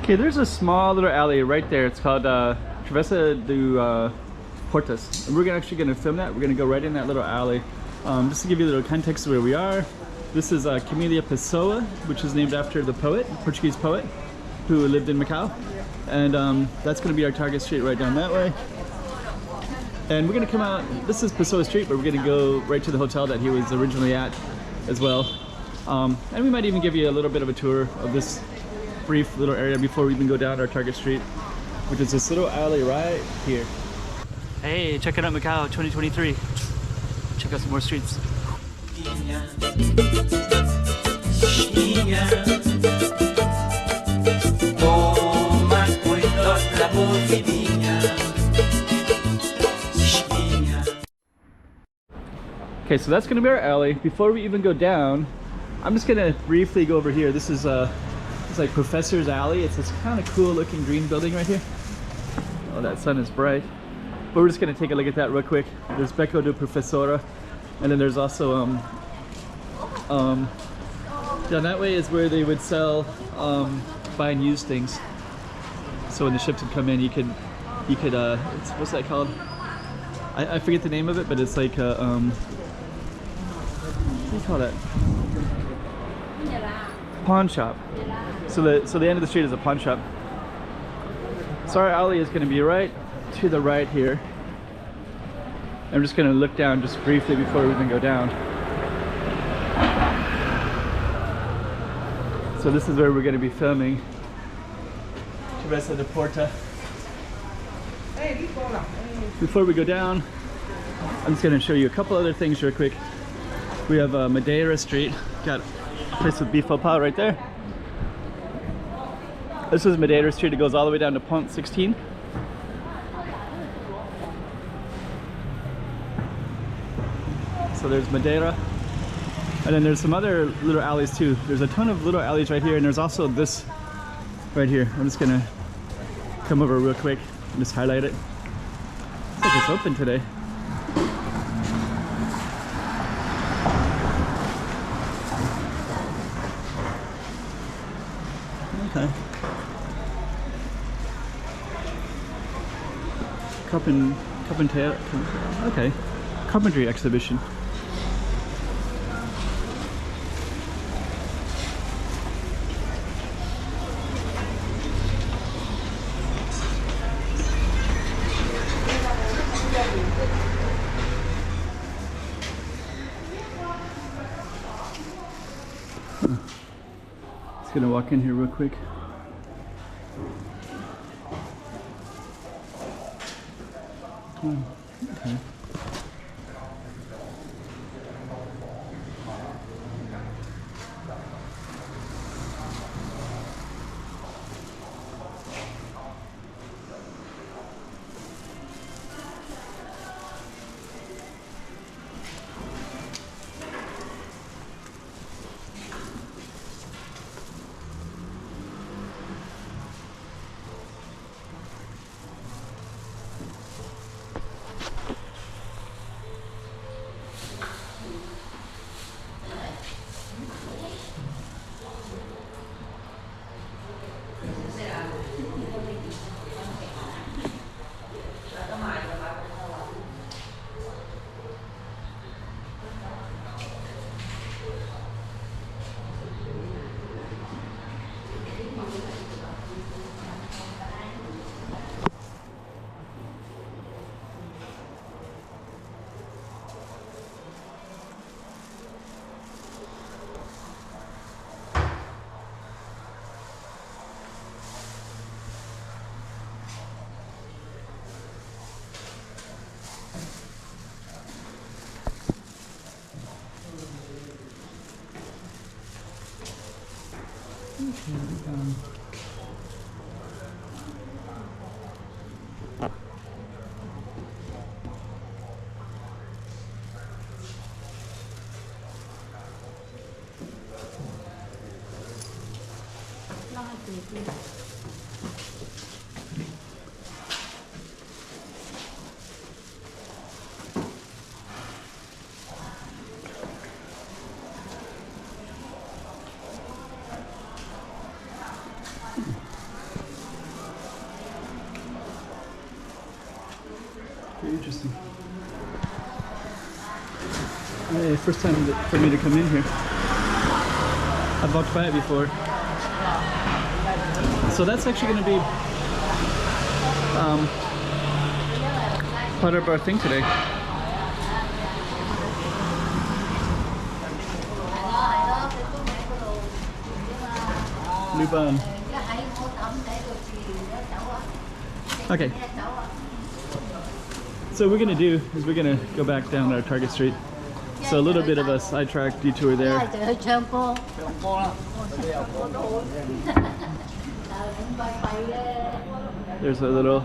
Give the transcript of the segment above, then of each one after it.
Okay, there's a small little alley right there. It's called Travessa do Portas. And we're actually going to film that. We're going to go right in that little alley. Just to give you a little context of where we are. This is Camila Pessoa, which is named after the poet, Portuguese poet, who lived in Macau. And that's going to be our target street right down that way. And we're going to come out, this is Pessoa Street, but we're going to go right to the hotel that he was originally at as well. And we might even give you a little bit of a tour of this brief little area before we even go down our target street, which is this little alley right here. Hey, check out Macau 2023. Check out some more streets. Okay, so that's gonna be our alley. Before we even go down, I'm just gonna briefly go over here. This is it's like Professor's Alley. It's this kind of cool looking green building right here. Oh, that sun is bright. But we're just gonna take a look at that real quick. There's Beco do Professora, and then there's also down that way is where they would sell buy and use things. So when the ships would come in, you could what's that called? I forget the name of it, but it's like what do you call that? Pawn shop. So the end of the street is a pawn shop. So our alley is going to be right to the right here. I'm just going to look down just briefly before we even go down. So this is where we're going to be filming Travessa de Porta. Before we go down, I'm just going to show you a couple other things real quick. We have Madeira Street. Got a place with beef au pas right there. This is Madeira Street. It goes all the way down to Pont 16. So there's Madeira. And then there's some other little alleys too. There's a ton of little alleys right here, and there's also this right here. I'm just gonna come over real quick and just highlight it. Looks like it's open today. Okay. Okay. Carpentry exhibition. Just gonna walk in here real quick. Oh, okay. Very interesting. Hey, first time for me to come in here. I've walked by it before. So that's actually going to be part of our thing today. Luban. Okay. So what we're gonna do is we're gonna go back down our Target Street. So a little bit of a sidetrack detour there. There's a little.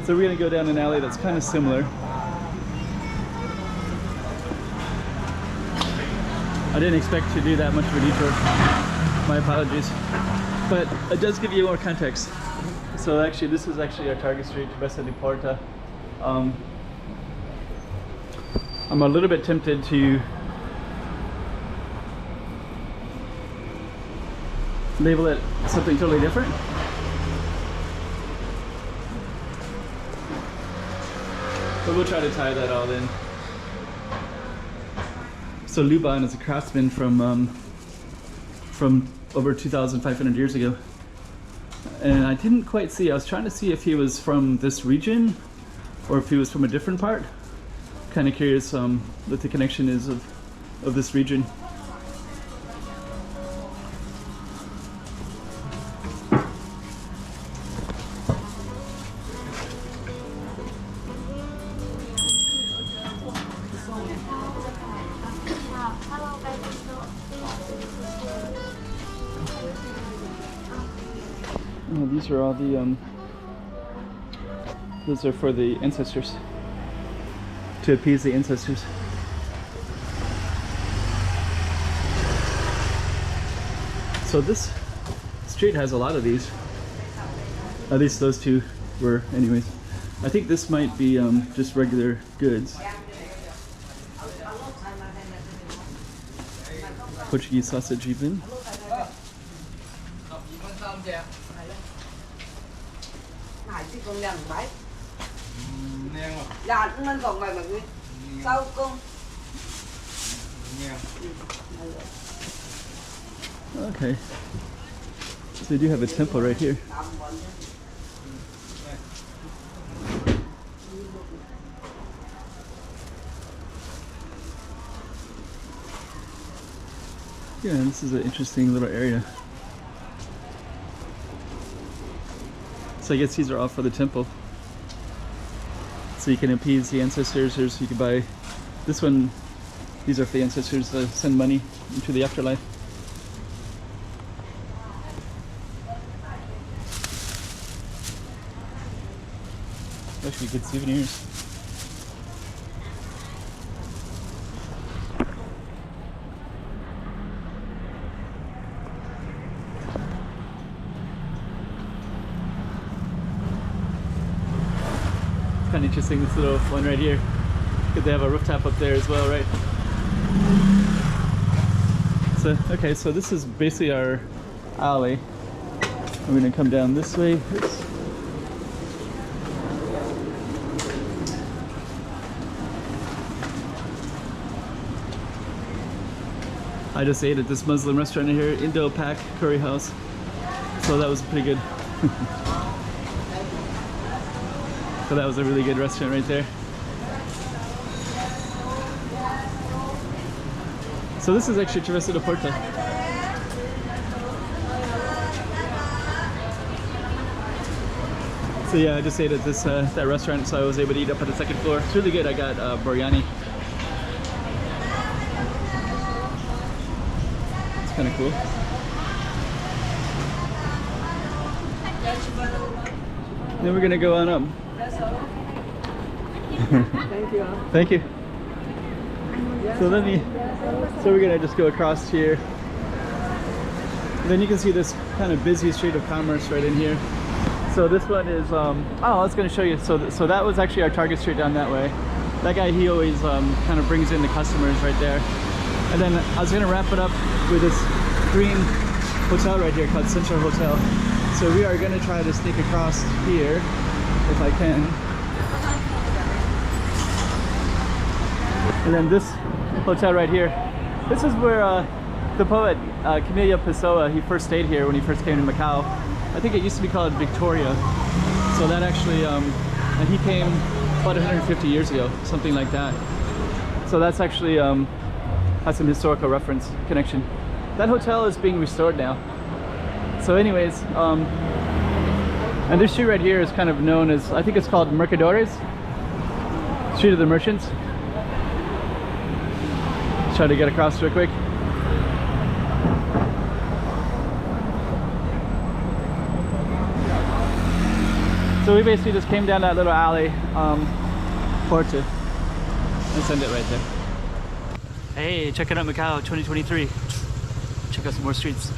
So we're gonna go down an alley that's kind of similar. I didn't expect to do that much of a detour. My apologies. But it does give you more context. So actually, this is actually our Target Street, Travessa de Porta. I'm a little bit tempted to label it something totally different. But we'll try to tie that all in. So Luban is a craftsman from over 2,500 years ago. And I didn't quite see, I was trying to see if he was from this region or if he was from a different part. Kind of curious what the connection is of this region. Oh, these are all the those are for the ancestors, to appease the ancestors. So this street has a lot of these. At least those two were, anyways. I think this might be just regular goods. Portuguese sausage even. Okay, so they do have a temple right here. Yeah, this is an interesting little area. So I guess these are all for the temple. So you can appease the ancestors, or so you can buy this one. These are for the ancestors to send money into the afterlife. Actually good souvenirs. Kind of interesting, this little one right here. Because they have a rooftop up there as well, right? So, okay, so this is basically our alley. We're gonna come down this way. Oops. I just ate at this Muslim restaurant here, Indo Pak Curry House. So that was pretty good. So that was a really good restaurant right there. So this is actually Travessa de Porta. So yeah, I just ate at this that restaurant, so I was able to eat up at the second floor. It's really good. I got biryani. It's kind of cool. Then we're gonna go on up. Thank you. Thank you. So we're gonna just go across here. And then you can see this kind of busy street of commerce right in here. So this one is, oh, I was gonna show you. So that was actually our Target Street down that way. That guy, he always kind of brings in the customers right there. And then I was gonna wrap it up with this green hotel right here called Central Hotel. So we are gonna try to sneak across here, if I can. And then this hotel right here, this is where the poet Camilo Pessoa, he first stayed here when he first came to Macau. I think it used to be called Victoria. So that actually, and he came about 150 years ago, something like that. So that's actually has some historical reference connection. That hotel is being restored now. So anyways, and this street right here is kind of known as, I think it's called Mercadores, Street of the Merchants. Let's try to get across real quick. So we basically just came down that little alley, Porta. Let's end it right there. Hey, check it out Macau 2023. Check out some more streets.